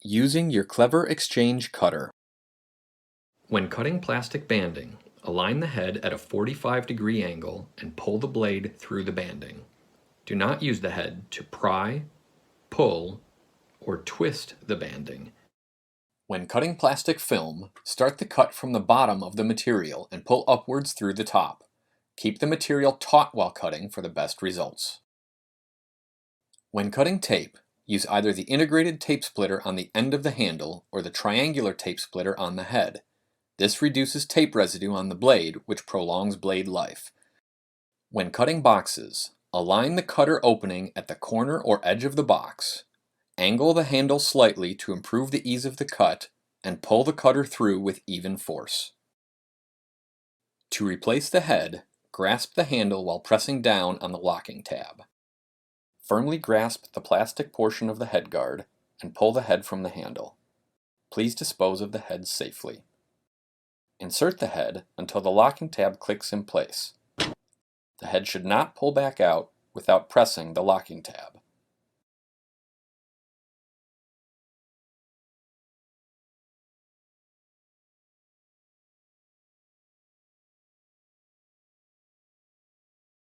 Using your clever exchange cutter. When cutting plastic banding, align the head at a 45-degree angle and pull the blade through the banding. Do not use the head to pry, pull, or twist the banding. When cutting plastic film, start the cut from the bottom of the material and pull upwards through the top. Keep the material taut while cutting for the best results. When cutting tape, use either the integrated tape splitter on the end of the handle or the triangular tape splitter on the head. This reduces tape residue on the blade, which prolongs blade life. When cutting boxes, align the cutter opening at the corner or edge of the box. Angle the handle slightly to improve the ease of the cut, and pull the cutter through with even force. To replace the head, grasp the handle while pressing down on the locking tab. Firmly grasp the plastic portion of the head guard and pull the head from the handle. Please dispose of the head safely. Insert the head until the locking tab clicks in place. The head should not pull back out without pressing the locking tab.